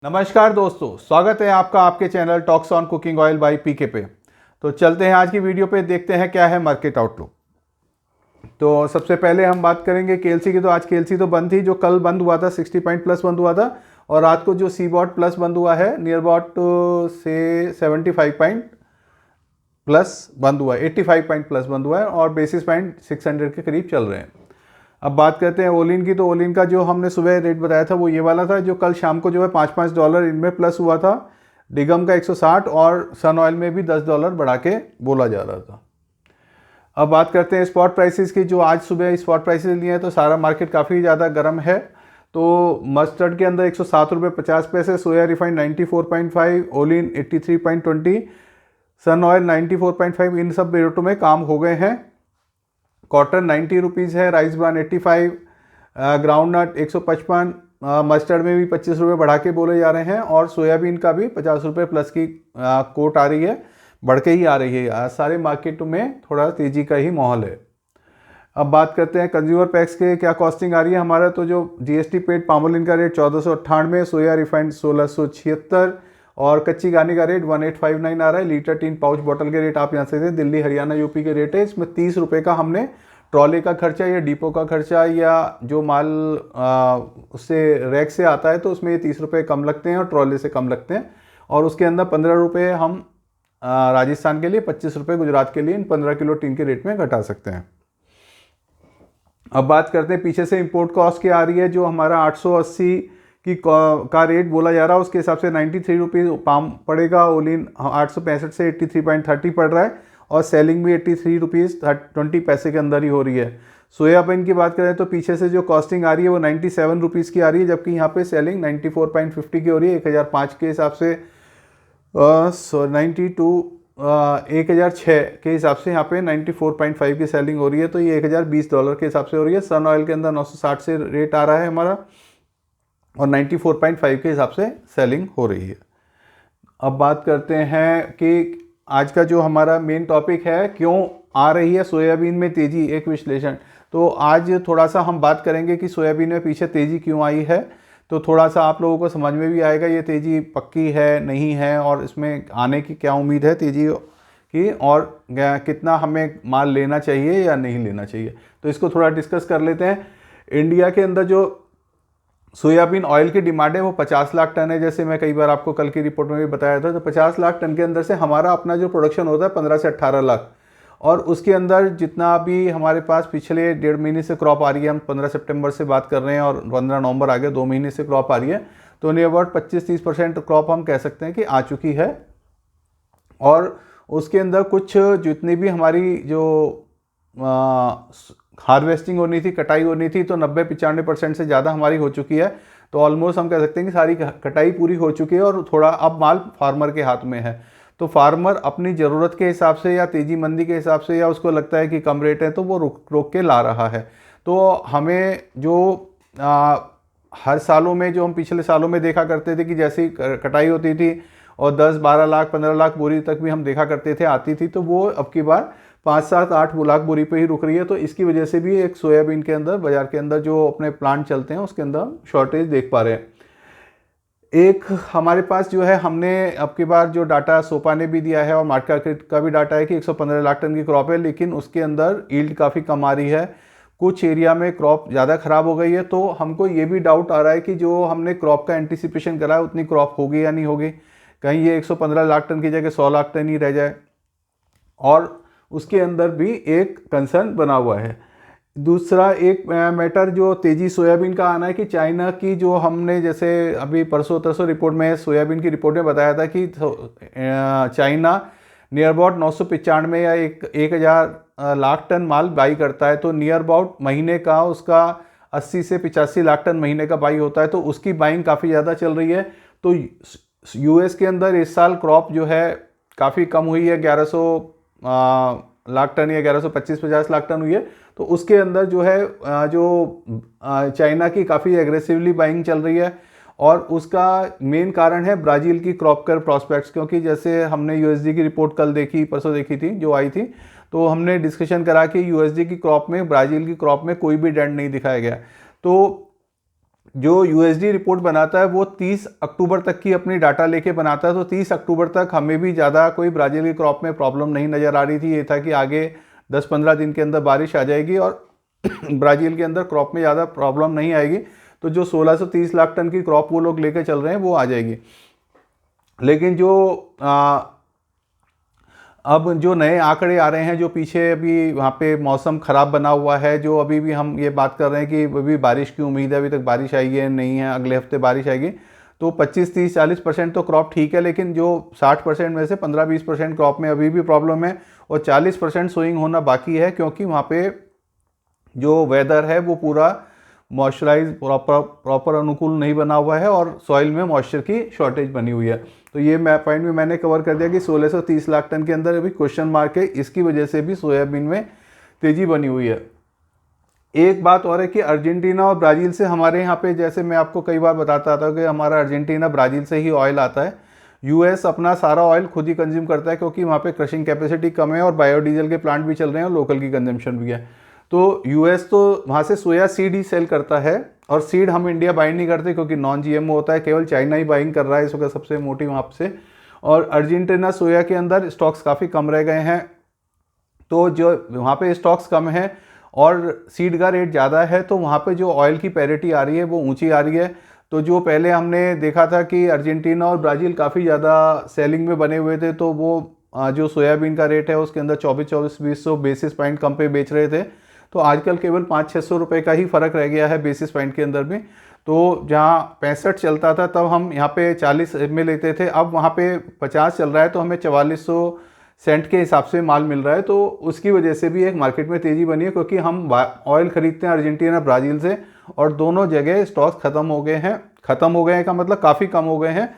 नमस्कार दोस्तों, स्वागत है आपका आपके channel talks on cooking oil by PK पे। तो चलते हैं आज की वीडियो पे, देखते हैं क्या है मार्केट आउटलुक। तो सबसे पहले हम बात करेंगे केएलसी की। तो आज केएलसी तो बंद थी, जो कल बंद हुआ था 60 पॉइंट प्लस बंद हुआ था, और रात को जो सीबॉट प्लस बंद हुआ है नियर अबाउट से 75 पॉइंट प्लस बंद हुआ है, 85 पॉइंट प्लस बंद हुआ है, और बेसिस पॉइंट 600 के करीब चल रहे हैं। अब बात करते हैं ओलिन की। तो ओलिन का जो हमने सुबह रेट बताया था वो ये वाला था, जो कल शाम को जो है $5 इनमें प्लस हुआ था। डिगम का 160 और सन ऑयल में भी $10 बढ़ा के बोला जा रहा था। अब बात करते हैं स्पॉट प्राइसेस की। जो आज सुबह स्पॉट प्राइसेस लिए हैं तो सारा मार्केट काफ़ी ज़्यादा गर्म है। तो मस्टर्ड के अंदर 107 रुपये 50 पैसे, soya refined 94.5, olein 83.20, sun oil 94.5, इन सब रेटों में काम हो गए हैं। कॉटन 90 रुपीज़ है, rice bran 85, groundnut 155, mustard में भी 25 रुपये बढ़ा के बोले जा रहे हैं, और सोयाबीन का भी 50 रुपये प्लस की कोट आ रही है, बढ़ के ही आ रही है। सारे मार्केटों में थोड़ा तेज़ी का ही माहौल है। अब बात करते हैं कंज्यूमर पैक्स के क्या कॉस्टिंग आ रही है हमारा। तो जो जीएसटी पेड पामोलिन का रेट 1498, सोया रिफाइंड 1676, और कच्ची घानी का रेट 1859 आ रहा है। लीटर टीन पाउच बॉटल के रेट आप यहाँ से दिल्ली हरियाणा यूपी के रेट है। इसमें 30 रुपये का हमने ट्रॉले का खर्चा या डिपो का खर्चा या जो माल उससे रैक से आता है तो उसमें ये 30 रुपये कम लगते हैं और ट्रॉले से कम लगते हैं। और उसके अंदर 15 रुपये हम राजस्थान के लिए, 25 रुपये गुजरात के लिए इन 15 किलो टीन के रेट में घटा सकते हैं। अब बात करते हैं पीछे से इंपोर्ट कॉस्ट क्या आ रही है। जो हमारा 880 की का रेट बोला जा रहा है उसके हिसाब से 93 रुपीज़ पाम पड़ेगा। ओलिन 865 से 83.30 पड़ रहा है, और सेलिंग भी 83 रुपीज़ 20 पैसे के अंदर ही हो रही है। सोयाबीन की बात करें तो पीछे से जो कॉस्टिंग आ रही है वो 97 रुपीज़ की आ रही है, जबकि यहाँ पे सेलिंग 94.50 की हो रही है। 1005 के हिसाब से 1006 के हिसाब से यहाँ पे 94.5 की सेलिंग हो रही है। तो ये $1020 के हिसाब से हो रही है। सन ऑयल के अंदर 960 से रेट आ रहा है हमारा, और 94.5 के हिसाब से सेलिंग हो रही है। अब बात करते हैं कि आज का जो हमारा मेन टॉपिक है, क्यों आ रही है सोयाबीन में तेज़ी, एक विश्लेषण। तो आज थोड़ा सा हम बात करेंगे कि सोयाबीन में पीछे तेज़ी क्यों आई है। तो थोड़ा सा आप लोगों को समझ में भी आएगा ये तेज़ी पक्की है नहीं है, और इसमें आने की क्या उम्मीद है तेज़ी की, और कितना हमें माल लेना चाहिए या नहीं लेना चाहिए। तो इसको थोड़ा डिस्कस कर लेते हैं। इंडिया के अंदर जो सोयाबीन ऑयल की डिमांड है वो 50 लाख टन है। जैसे मैं कई बार आपको कल की रिपोर्ट में भी बताया था, तो 50 लाख टन के अंदर से हमारा अपना जो प्रोडक्शन होता है 15 से 18 लाख, और उसके अंदर जितना भी हमारे पास पिछले 1.5 महीने से क्रॉप आ रही है, हम 15 सितंबर से बात कर रहे हैं और 15 नवंबर आ गया, 2 महीने से क्रॉप आ रही है, तो नियर अबाउट 25-30% क्रॉप हम कह सकते हैं कि आ चुकी है। और उसके अंदर कुछ जितनी भी हमारी जो हार्वेस्टिंग होनी थी, कटाई होनी थी, तो 90-95% से ज़्यादा हमारी हो चुकी है। तो ऑलमोस्ट हम कह सकते हैं कि सारी कटाई पूरी हो चुकी है, और थोड़ा अब माल फार्मर के हाथ में है। तो फार्मर अपनी ज़रूरत के हिसाब से या तेज़ी मंदी के हिसाब से, या उसको लगता है कि कम रेट है तो वो रोक के ला रहा है। तो हमें जो हर सालों में, जो हम पिछले सालों में देखा करते थे कि जैसी कटाई होती थी और 10-12 लाख 15 लाख बोरी तक भी हम देखा करते थे आती थी, तो वो अब की बार 5-7-8 लाख बोरी पे ही रुक रही है। तो इसकी वजह से भी एक सोयाबीन के अंदर, बाजार के अंदर जो अपने प्लांट चलते हैं उसके अंदर शॉर्टेज देख पा रहे हैं। एक हमारे पास जो है, हमने अब की बार जो डाटा सोपा ने भी दिया है और मार्केट का भी डाटा है कि 115 लाख टन की क्रॉप है, लेकिन उसके अंदर यील्ड काफ़ी कम आ रही है। कुछ एरिया में क्रॉप ज़्यादा ख़राब हो गई है। तो हमको ये भी डाउट आ रहा है कि जो हमने क्रॉप का एंटिसिपेशन करा है उतनी क्रॉप होगी या नहीं होगी, कहीं ये 115 लाख टन की जगह 100 लाख टन ही रह जाए। और उसके अंदर भी एक कंसर्न बना हुआ है। दूसरा एक मैटर जो तेज़ी सोयाबीन का आना है कि चाइना की, जो हमने जैसे अभी परसों तरसों रिपोर्ट में, सोयाबीन की रिपोर्ट में बताया था कि चाइना नियर अबाउट 995 या 1000 लाख टन माल बाई करता है। तो नियर अबाउट महीने का उसका 80 से 85 लाख टन महीने का बाई होता है। तो उसकी बाइंग काफ़ी ज़्यादा चल रही है। तो यूएस के अंदर इस साल क्रॉप जो है काफ़ी कम हुई है, 1100 लाख टन या 1125-50 लाख टन हुई है। तो उसके अंदर जो है जो चाइना की काफ़ी एग्रेसिवली बाइंग चल रही है, और उसका मेन कारण है ब्राज़ील की क्रॉप कर प्रॉस्पेक्ट्स। क्योंकि जैसे हमने यूएसडी की रिपोर्ट कल देखी, परसों देखी थी जो आई थी, तो हमने डिस्कशन करा कि यूएसडी की क्रॉप में, ब्राज़ील की क्रॉप में कोई भी डेंट नहीं दिखाया गया। तो जो यूएसडी रिपोर्ट बनाता है वो 30 अक्टूबर तक की अपनी डाटा लेके बनाता है। तो 30 अक्टूबर तक हमें भी ज़्यादा कोई ब्राज़ील की क्रॉप में प्रॉब्लम नहीं नज़र आ रही थी। ये था कि आगे 10-15 दिन के अंदर बारिश आ जाएगी और ब्राज़ील के अंदर क्रॉप में ज़्यादा प्रॉब्लम नहीं आएगी, तो जो 1630 लाख टन की क्रॉप वो लोग लेके चल रहे हैं वो आ जाएगी। लेकिन अब जो नए आंकड़े आ रहे हैं, जो पीछे अभी वहाँ पे मौसम ख़राब बना हुआ है, जो अभी भी हम ये बात कर रहे हैं कि अभी बारिश की उम्मीद है, अभी तक बारिश आई है नहीं है, अगले हफ्ते बारिश आएगी, तो 25, 30, 40% तो क्रॉप ठीक है, लेकिन जो 60% में से 15-20% क्रॉप में अभी भी प्रॉब्लम है और 40% सोइंग होना बाकी है, क्योंकि वहाँ पे जो वेदर है वो पूरा मॉइस्चराइज प्रॉपर अनुकूल नहीं बना हुआ है और सॉइल में मॉइस्चर की शॉर्टेज बनी हुई है। तो ये पॉइंट भी मैंने कवर कर दिया कि 1630 लाख टन के अंदर अभी क्वेश्चन मार्क है, इसकी वजह से भी सोयाबीन में तेज़ी बनी हुई है। एक बात और है कि अर्जेंटीना और ब्राज़ील से हमारे यहाँ पे, जैसे मैं आपको कई बार बताता था कि हमारा अर्जेंटीना ब्राज़ील से ही ऑयल आता है। यूएस अपना सारा ऑयल खुद ही कंज्यूम करता है, क्योंकि वहाँ पे क्रशिंग कैपेसिटी कम है और बायोडीजल के प्लांट भी चल रहे हैं और लोकल की कंजम्पशन भी है। तो यूएस तो वहाँ से सोया सीड ही सेल करता है, और सीड हम इंडिया बाइंग नहीं करते क्योंकि नॉन जीएमओ होता है, केवल चाइना ही बाइंग कर रहा है इस वक्त सबसे मोटी वहाँ से। और अर्जेंटीना सोया के अंदर स्टॉक्स काफ़ी कम रह गए हैं, तो जो वहाँ पे स्टॉक्स कम हैं और सीड का रेट ज़्यादा है, तो वहाँ पे जो ऑयल की पैरिटी आ रही है वो ऊंची आ रही है। तो जो पहले हमने देखा था कि अर्जेंटीना और ब्राज़ील काफ़ी ज़्यादा सेलिंग में बने हुए थे, तो वो जो सोयाबीन का रेट है उसके अंदर 2400 बेसिस पॉइंट कम पे बेच रहे थे। तो आजकल केवल 500-600 रुपये का ही फ़र्क रह गया है बेसिस पॉइंट के अंदर भी। तो जहाँ 65 चलता था तब हम यहाँ पे 40 में लेते थे, अब वहाँ पे 50 चल रहा है, तो हमें 4400 सेंट के हिसाब से माल मिल रहा है। तो उसकी वजह से भी एक मार्केट में तेज़ी बनी है, क्योंकि हम ऑयल ख़रीदते हैं अर्जेंटीना ब्राज़ील से, और दोनों जगह स्टॉक्स ख़त्म हो गए हैं। ख़त्म हो गए हैं का मतलब काफ़ी कम हो गए हैं,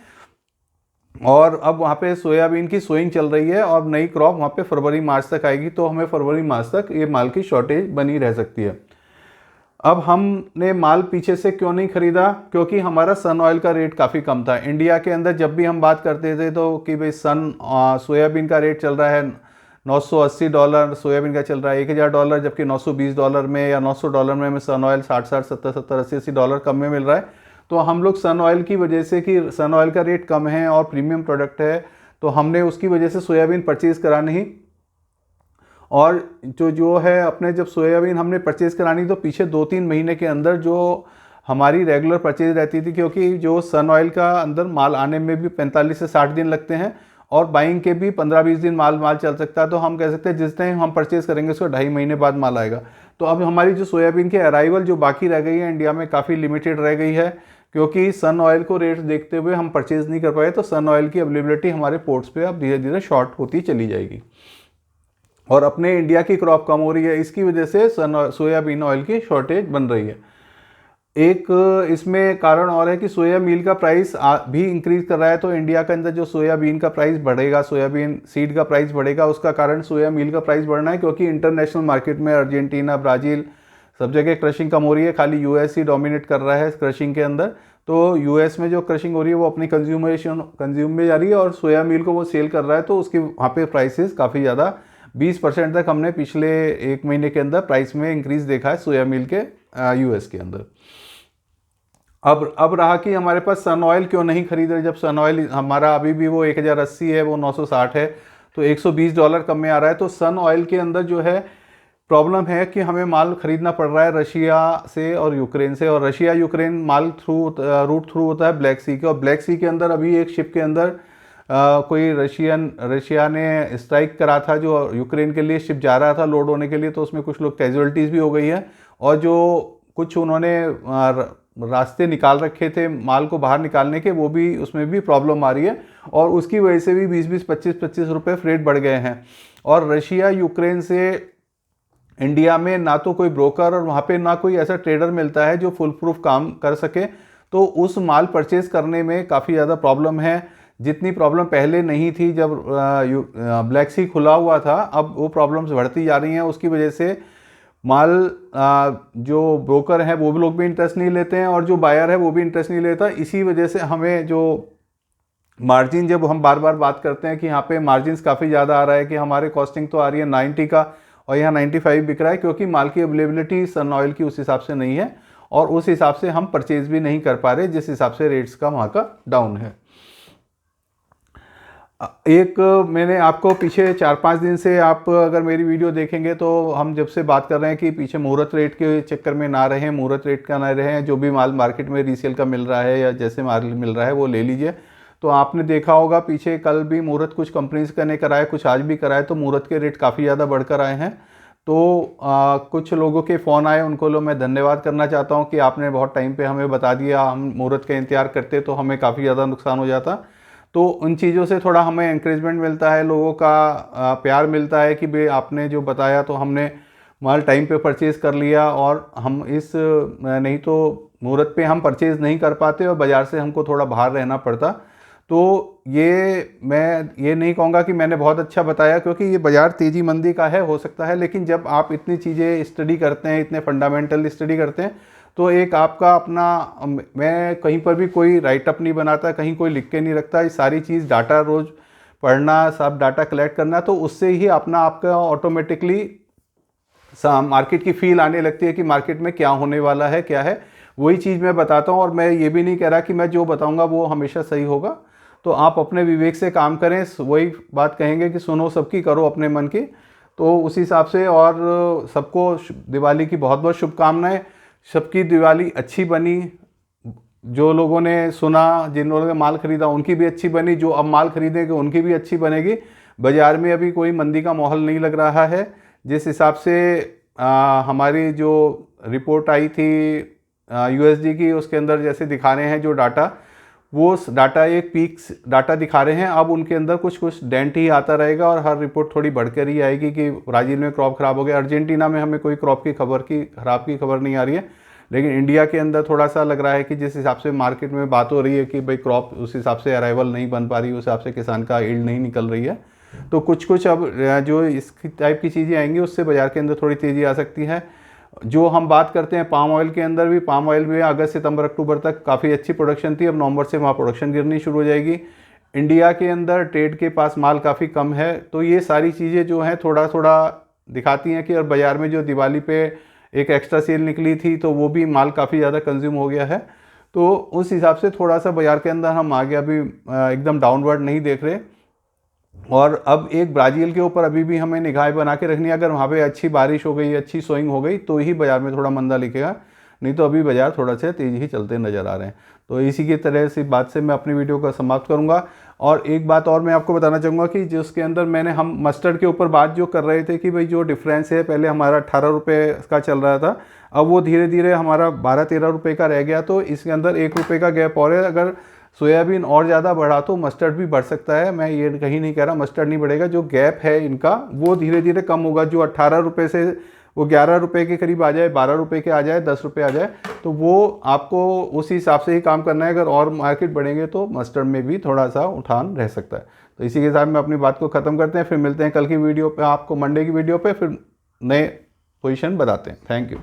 और अब वहाँ पे सोयाबीन की सोइंग चल रही है और नई क्रॉप वहाँ पे फरवरी मार्च तक आएगी, तो हमें फरवरी मार्च तक ये माल की शॉर्टेज बनी रह सकती है। अब हमने माल पीछे से क्यों नहीं खरीदा, क्योंकि हमारा सन ऑयल का रेट काफ़ी कम था। इंडिया के अंदर जब भी हम बात करते थे तो कि भाई सोयाबीन का रेट चल रहा है $980, सोयाबीन का चल रहा है $1000, जबकि $920 में या $900 में हमें सन ऑयल 60-60, 70-70, $80-80 कम में मिल रहा है। तो हम लोग सन ऑयल की वजह से, कि सन ऑयल का रेट कम है और प्रीमियम प्रोडक्ट है, तो हमने उसकी वजह से सोयाबीन परचेज़ करा नहीं। और जो है अपने, जब सोयाबीन हमने परचेज़ करानी तो पीछे 2-3 महीने के अंदर जो हमारी रेगुलर परचेज रहती थी, क्योंकि जो सन ऑयल का अंदर माल आने में भी 45 से 60 दिन लगते हैं और बाइंग के भी 15-20 दिन माल चल सकता है। तो हम कह सकते हैं जिस टाइम हम परचेज़ करेंगे उसको 2.5 महीने बाद माल आएगा। तो अब हमारी जो सोयाबीन की अराइवल जो बाकी रह गई है इंडिया में काफ़ी लिमिटेड रह गई है, क्योंकि सन ऑयल को रेट देखते हुए हम परचेज़ नहीं कर पाए। तो सन ऑयल की अवेलेबिलिटी हमारे पोर्ट्स पे अब धीरे धीरे शॉर्ट होती चली जाएगी, और अपने इंडिया की क्रॉप कम हो रही है, इसकी वजह से सोयाबीन ऑयल की शॉर्टेज बन रही है। एक इसमें कारण और है कि सोया मील का प्राइस भी इंक्रीज़ कर रहा है, तो इंडिया के अंदर जो सोयाबीन का प्राइस बढ़ेगा, सोयाबीन सीड का प्राइस बढ़ेगा, उसका कारण सोया मील का प्राइस बढ़ना है, क्योंकि इंटरनेशनल मार्केट में अर्जेंटीना, ब्राज़ील सब जगह क्रशिंग कम हो रही है, खाली यूएस ही डोमिनेट कर रहा है क्रशिंग के अंदर। तो यूएस में जो क्रशिंग हो रही है वो अपनी कंज्यूम में जा रही है और सोया मील को वो सेल कर रहा है, तो उसके वहाँ पे प्राइसेस काफ़ी ज़्यादा 20% तक हमने पिछले 1 महीने के अंदर प्राइस में इंक्रीज़ देखा है सोया मील के यूएस के अंदर। अब रहा कि हमारे पास सन ऑयल क्यों नहीं खरीदे, जब सन ऑयल हमारा अभी भी वो 1080 है, वो 960 है, तो $120 कम में आ रहा है। तो सन ऑयल के अंदर जो है प्रॉब्लम है कि हमें माल खरीदना पड़ रहा है रशिया से और यूक्रेन से, और रशिया यूक्रेन माल रूट थ्रू होता है ब्लैक सी के, और ब्लैक सी के अंदर अभी एक शिप के अंदर कोई रशिया ने स्ट्राइक करा था जो यूक्रेन के लिए शिप जा रहा था लोड होने के लिए, तो उसमें कुछ लोग कैजुअल्टीज़ भी हो गई है, और जो कुछ उन्होंने रास्ते निकाल रखे थे माल को बाहर निकालने के, वो भी उसमें भी प्रॉब्लम आ रही है, और उसकी वजह से भी 20-20, 25-25 रुपये फ्रेट बढ़ गए हैं। और रशिया यूक्रेन से इंडिया में ना तो कोई ब्रोकर और वहाँ पे ना कोई ऐसा ट्रेडर मिलता है जो फुल प्रूफ काम कर सके, तो उस माल परचेज़ करने में काफ़ी ज़्यादा प्रॉब्लम है। जितनी प्रॉब्लम पहले नहीं थी जब ब्लैक सी खुला हुआ था, अब वो प्रॉब्लम्स बढ़ती जा रही हैं। उसकी वजह से माल जो ब्रोकर हैं वो भी लोग भी इंटरेस्ट नहीं लेते हैं, और जो बायर है वो भी इंटरेस्ट नहीं लेता। इसी वजह से हमें जो मार्जिन, जब हम बार बार बात करते हैं कि यहाँ पे मार्जिन्स काफ़ी ज़्यादा आ रहा है, कि हमारे कॉस्टिंग तो आ रही है 90 का और यहाँ 95 बिक रहा है, क्योंकि माल की अवेलेबिलिटी सन ऑयल की उस हिसाब से नहीं है, और उस हिसाब से हम परचेज़ भी नहीं कर पा रहे जिस हिसाब से रेट्स का वहाँ का डाउन है। एक मैंने आपको पीछे 4-5 दिन से आप अगर मेरी वीडियो देखेंगे तो हम जब से बात कर रहे हैं कि पीछे मुहूर्त रेट के चक्कर में ना रहें, मुहूर्त रेट का ना रहें, जो भी माल मार्केट में रीसेल का मिल रहा है या जैसे माल मिल रहा है वो ले लीजिए। तो आपने देखा होगा पीछे कल भी मुहूर्त कुछ कंपनीज का ने कराए, कुछ आज भी कराए, तो मुहूर्त के रेट काफ़ी ज़्यादा बढ़कर आए हैं। तो कुछ लोगों के फ़ोन आए, उनको मैं धन्यवाद करना चाहता हूँ कि आपने बहुत टाइम पे हमें बता दिया, हम मुहूर्त का इंतजार करते तो हमें काफ़ी ज़्यादा नुकसान हो जाता। तो उन चीज़ों से थोड़ा हमें एनकरेजमेंट मिलता है, लोगों का प्यार मिलता है कि भाई आपने जो बताया तो हमने माल टाइम पे परचेज़ कर लिया, और हम इस नहीं तो मुहूर्त पे हम परचेज़ नहीं कर पाते और बाज़ार से हमको थोड़ा बाहर रहना पड़ता। तो ये मैं ये नहीं कहूँगा कि मैंने बहुत अच्छा बताया, क्योंकि ये बाज़ार तेज़ी मंदी का है, हो सकता है, लेकिन जब आप इतनी चीज़ें स्टडी करते हैं, इतने फंडामेंटल स्टडी करते हैं, तो एक आपका अपना, मैं कहीं पर भी कोई राइटअप नहीं बनाता, कहीं कोई लिख के नहीं रखता, ये सारी चीज़ डाटा रोज़ पढ़ना, सब डाटा कलेक्ट करना, तो उससे ही अपना आपका ऑटोमेटिकली मार्केट की फील आने लगती है कि मार्केट में क्या होने वाला है, क्या है, वही चीज़ मैं बताता हूँ। और मैं ये भी नहीं कह रहा कि मैं जो बताऊँगा वो हमेशा सही होगा। तो आप अपने विवेक से काम करें, वही बात कहेंगे कि सुनो सबकी, करो अपने मन की। तो उस हिसाब से, और सबको दिवाली की बहुत बहुत शुभकामनाएं। सबकी दिवाली अच्छी बनी, जो लोगों ने सुना, जिन लोगों ने माल खरीदा उनकी भी अच्छी बनी, जो अब माल खरीदेंगे उनकी भी अच्छी बनेगी। बाज़ार में अभी कोई मंदी का माहौल नहीं लग रहा है। जिस हिसाब से हमारी जो रिपोर्ट आई थी यूएसडी की, उसके अंदर जैसे दिखा रहे हैं जो डाटा, वो डाटा एक पीक्स डाटा दिखा रहे हैं। अब उनके अंदर कुछ कुछ डेंट ही आता रहेगा और हर रिपोर्ट थोड़ी बढ़कर ही आएगी कि ब्राज़ील में क्रॉप ख़राब हो गया, अर्जेंटीना में हमें कोई क्रॉप की ख़राब की खबर नहीं आ रही है, लेकिन इंडिया के अंदर थोड़ा सा लग रहा है कि जिस हिसाब से मार्केट में बात हो रही है कि भाई क्रॉप उस हिसाब से अराइवल नहीं बन पा रही, उस हिसाब से किसान का ईल्ड नहीं निकल रही है। तो कुछ कुछ अब जो इस टाइप की चीज़ें आएंगी उससे बाज़ार के अंदर थोड़ी तेज़ी आ सकती है। जो हम बात करते हैं पाम ऑयल के अंदर भी, पाम ऑयल में अगस्त सितंबर अक्टूबर तक काफ़ी अच्छी प्रोडक्शन थी, अब नवंबर से वहाँ प्रोडक्शन गिरनी शुरू हो जाएगी। इंडिया के अंदर ट्रेड के पास माल काफ़ी कम है। तो ये सारी चीज़ें जो हैं थोड़ा थोड़ा दिखाती हैं कि और बाज़ार में जो दिवाली पे एक एक्स्ट्रा सेल निकली थी तो वो भी माल काफ़ी ज़्यादा कंज्यूम हो गया है। तो उस हिसाब से थोड़ा सा बाज़ार के अंदर हम आगे अभी एकदम डाउनवर्ड नहीं देख रहे। और अब एक ब्राज़ील के ऊपर अभी भी हमें निगाहें बना के रखनी है। अगर वहाँ पे अच्छी बारिश हो गई, अच्छी सोइंग हो गई, तो ही बाज़ार में थोड़ा मंदा लिखेगा, नहीं तो अभी बाज़ार थोड़ा सा तेज़ी ही चलते नज़र आ रहे हैं। तो इसी की तरह से बात से मैं अपनी वीडियो का समाप्त करूँगा। और एक बात और मैं आपको बताना चाहूँगा कि जिसके अंदर हम मस्टर्ड के ऊपर बात जो कर रहे थे कि भाई जो डिफरेंस है, पहले हमारा 18 रुपये का चल रहा था, अब वो धीरे धीरे हमारा 12-13 रुपये का रह गया। तो इसके अंदर 1 रुपये का गैप और है। अगर सोयाबीन और ज़्यादा बढ़ा तो मस्टर्ड भी बढ़ सकता है। मैं ये कहीं नहीं कह रहा मस्टर्ड नहीं बढ़ेगा, जो गैप है इनका वो धीरे धीरे कम होगा। जो 18 रुपये से वो 11 रुपये के करीब आ जाए, 12 रुपये के आ जाए, 10 रुपये आ जाए, तो वो आपको उस हिसाब से ही काम करना है। अगर और मार्केट बढ़ेंगे तो मस्टर्ड में भी थोड़ा सा उठान रह सकता है। तो इसी के साथ में अपनी बात को ख़त्म करते हैं, फिर मिलते हैं कल की वीडियो पे, आपको मंडे की वीडियो पे फिर नए पोजीशन बताते हैं। Thank you.